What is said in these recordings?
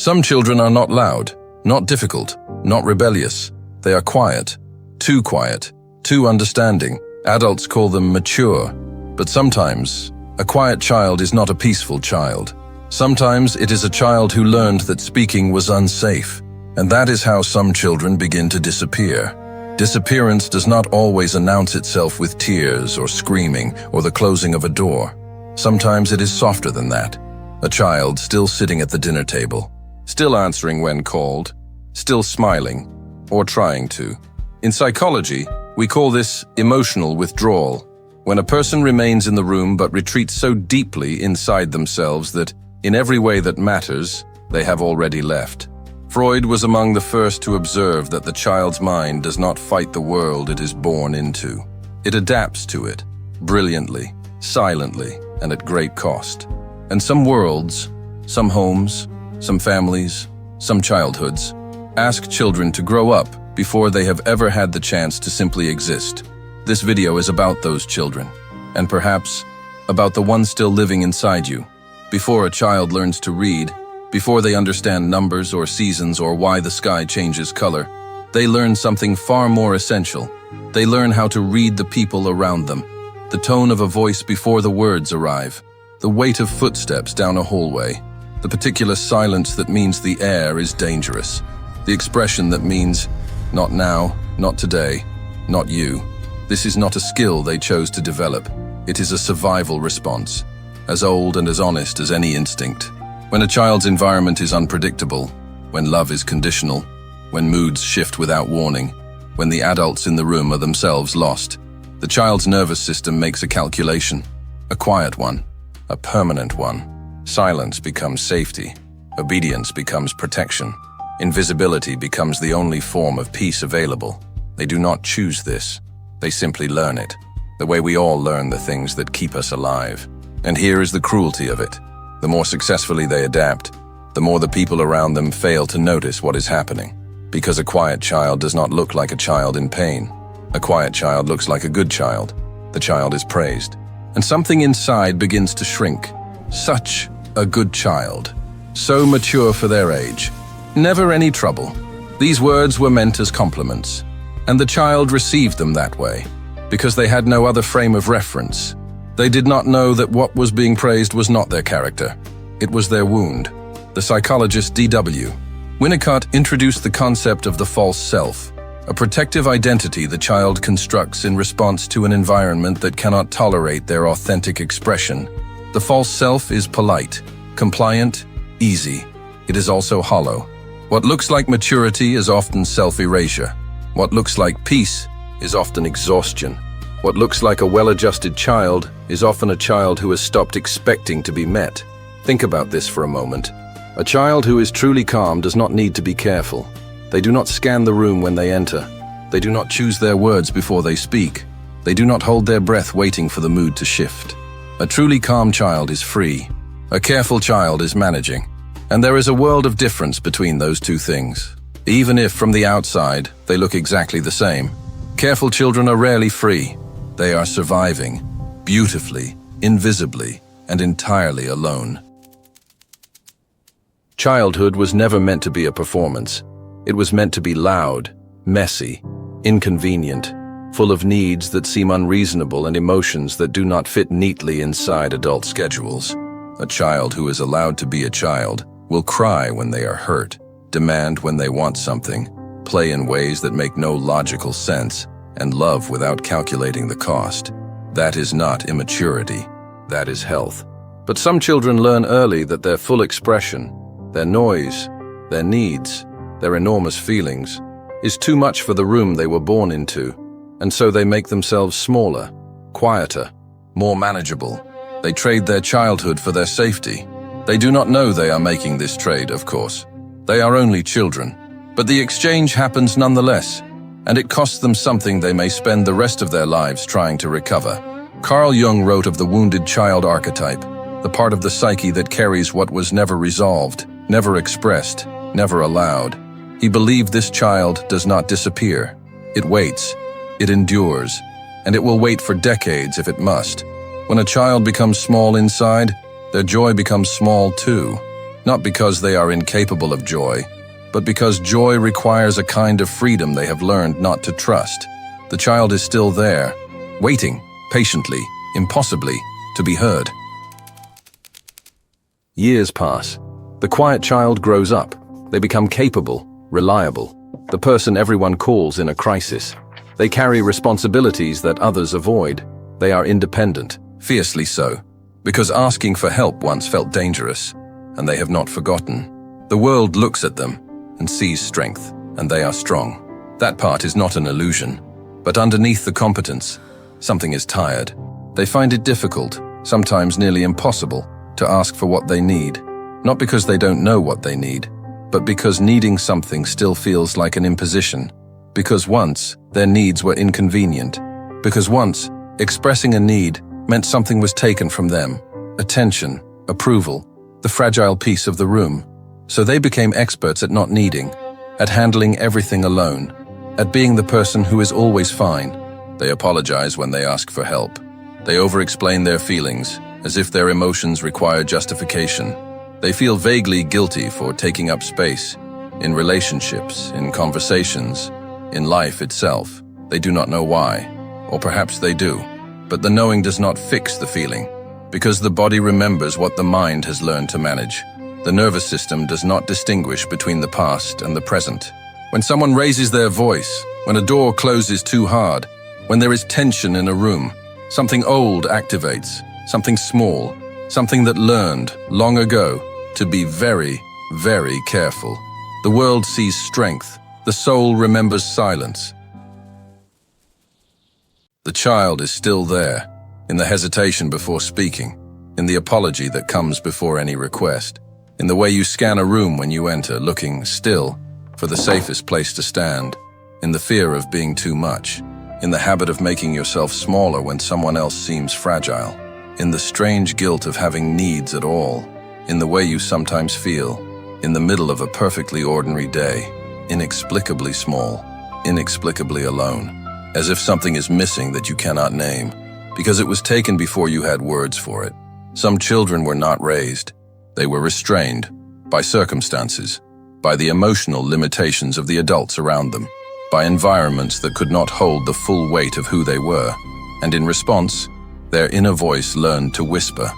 Some children are not loud, not difficult, not rebellious. They are quiet, too understanding. Adults call them mature. But sometimes, a quiet child is not a peaceful child. Sometimes it is a child who learned that speaking was unsafe. And that is how some children begin to disappear. Disappearance does not always announce itself with tears or screaming or the closing of a door. Sometimes it is softer than that. A child still sitting at the dinner table, still answering when called, still smiling, or trying to. In psychology, we call this emotional withdrawal, when a person remains in the room but retreats so deeply inside themselves that, in every way that matters, they have already left. Freud was among the first to observe that the child's mind does not fight the world it is born into. It adapts to it, brilliantly, silently, and at great cost. And some worlds, some homes, some families, some childhoods, ask children to grow up before they have ever had the chance to simply exist. This video is about those children, and perhaps about the ones still living inside you. Before a child learns to read, before they understand numbers or seasons or why the sky changes color, they learn something far more essential. They learn how to read the people around them, the tone of a voice before the words arrive, the weight of footsteps down a hallway, the particular silence that means the air is dangerous, the expression that means, not now, not today, not you. This is not a skill they chose to develop. It is a survival response, as old and as honest as any instinct. When a child's environment is unpredictable, when love is conditional, when moods shift without warning, when the adults in the room are themselves lost, the child's nervous system makes a calculation, a quiet one, a permanent one. Silence becomes safety, obedience becomes protection, invisibility becomes the only form of peace available. They do not choose this, they simply learn it, the way we all learn the things that keep us alive. And here is the cruelty of it. The more successfully they adapt, the more the people around them fail to notice what is happening. Because a quiet child does not look like a child in pain. A quiet child looks like a good child. The child is praised. And something inside begins to shrink. Such a good child. So mature for their age. Never any trouble. These words were meant as compliments. And the child received them that way, because they had no other frame of reference. They did not know that what was being praised was not their character. It was their wound. The psychologist D.W. Winnicott introduced the concept of the false self, a protective identity the child constructs in response to an environment that cannot tolerate their authentic expression. The false self is polite, compliant, easy. It is also hollow. What looks like maturity is often self-erasure. What looks like peace is often exhaustion. What looks like a well-adjusted child is often a child who has stopped expecting to be met. Think about this for a moment. A child who is truly calm does not need to be careful. They do not scan the room when they enter. They do not choose their words before they speak. They do not hold their breath waiting for the mood to shift. A truly calm child is free. A careful child is managing. And there is a world of difference between those two things, even if from the outside they look exactly the same. Careful children are rarely free. They are surviving, beautifully, invisibly, and entirely alone. Childhood was never meant to be a performance. It was meant to be loud, messy, inconvenient, full of needs that seem unreasonable and emotions that do not fit neatly inside adult schedules. A child who is allowed to be a child will cry when they are hurt, demand when they want something, play in ways that make no logical sense, and love without calculating the cost. That is not immaturity, that is health. But some children learn early that their full expression, their noise, their needs, their enormous feelings, is too much for the room they were born into, and so they make themselves smaller, quieter, more manageable. They trade their childhood for their safety. They do not know they are making this trade, of course. They are only children, but the exchange happens nonetheless, and it costs them something they may spend the rest of their lives trying to recover. Carl Jung wrote of the wounded child archetype, the part of the psyche that carries what was never resolved, never expressed, never allowed. He believed this child does not disappear. It waits, it endures, and it will wait for decades if it must. When a child becomes small inside, their joy becomes small too. not because they are incapable of joy, but because joy requires a kind of freedom they have learned not to trust. The child is still there, waiting, patiently, impossibly, to be heard. Years pass. The quiet child grows up. They become capable, reliable, the person everyone calls in a crisis. They carry responsibilities that others avoid. They are independent, fiercely so, because asking for help once felt dangerous, and they have not forgotten. The world looks at them and sees strength, and they are strong. That part is not an illusion, but underneath the competence, something is tired. They find it difficult, sometimes nearly impossible, to ask for what they need, not because they don't know what they need, but because needing something still feels like an imposition, because once their needs were inconvenient, because once expressing a need meant something was taken from them, attention, approval, the fragile piece of the room. So they became experts at not needing, at handling everything alone, at being the person who is always fine. They apologize when they ask for help. They over-explain their feelings, as if their emotions require justification. They feel vaguely guilty for taking up space, in relationships, in conversations, in life itself. They do not know why, or perhaps they do. But the knowing does not fix the feeling, because the body remembers what the mind has learned to manage. The nervous system does not distinguish between the past and the present. When someone raises their voice, when a door closes too hard, when there is tension in a room, something old activates, something small, something that learned long ago to be very, very careful. The world sees strength. The soul remembers silence. The child is still there, in the hesitation before speaking, in the apology that comes before any request, in the way you scan a room when you enter, looking still for the safest place to stand, in the fear of being too much, in the habit of making yourself smaller when someone else seems fragile, in the strange guilt of having needs at all, in the way you sometimes feel, in the middle of a perfectly ordinary day, inexplicably small, inexplicably alone, as if something is missing that you cannot name, because it was taken before you had words for it. Some children were not raised. They were restrained by circumstances, by the emotional limitations of the adults around them, by environments that could not hold the full weight of who they were, and in response, their inner voice learned to whisper,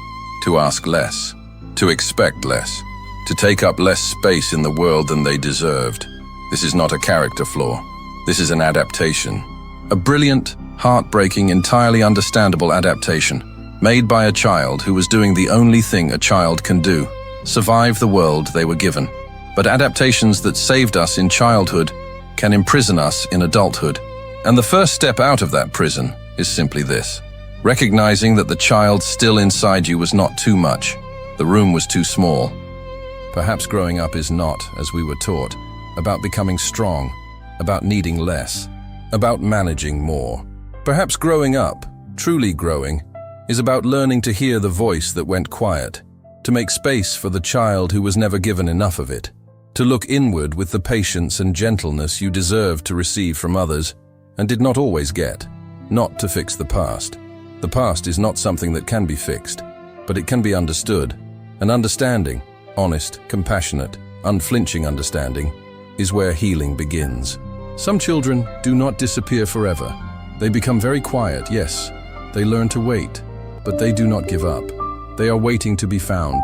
to ask less, to expect less, to take up less space in the world than they deserved. This is not a character flaw. This is an adaptation. A brilliant, heartbreaking, entirely understandable adaptation, made by a child who was doing the only thing a child can do, survive the world they were given. But adaptations that saved us in childhood can imprison us in adulthood. And the first step out of that prison is simply this: recognizing that the child still inside you was not too much. The room was too small. Perhaps growing up is not, as we were taught, about becoming strong, about needing less, about managing more. Perhaps growing up, truly growing, is about learning to hear the voice that went quiet, to make space for the child who was never given enough of it, to look inward with the patience and gentleness you deserve to receive from others and did not always get, not to fix the past. The past is not something that can be fixed, but it can be understood. An understanding, honest, compassionate, unflinching understanding, is where healing begins. Some children do not disappear forever. They become very quiet, yes. They learn to wait, but they do not give up. They are waiting to be found,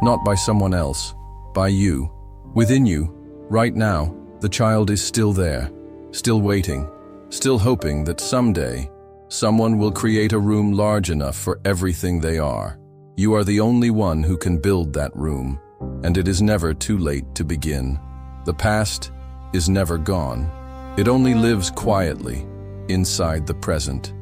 not by someone else, by you. Within you, right now, the child is still there, still waiting, still hoping that someday, someone will create a room large enough for everything they are. You are the only one who can build that room, and it is never too late to begin. The past is never gone. It only lives quietly inside the present.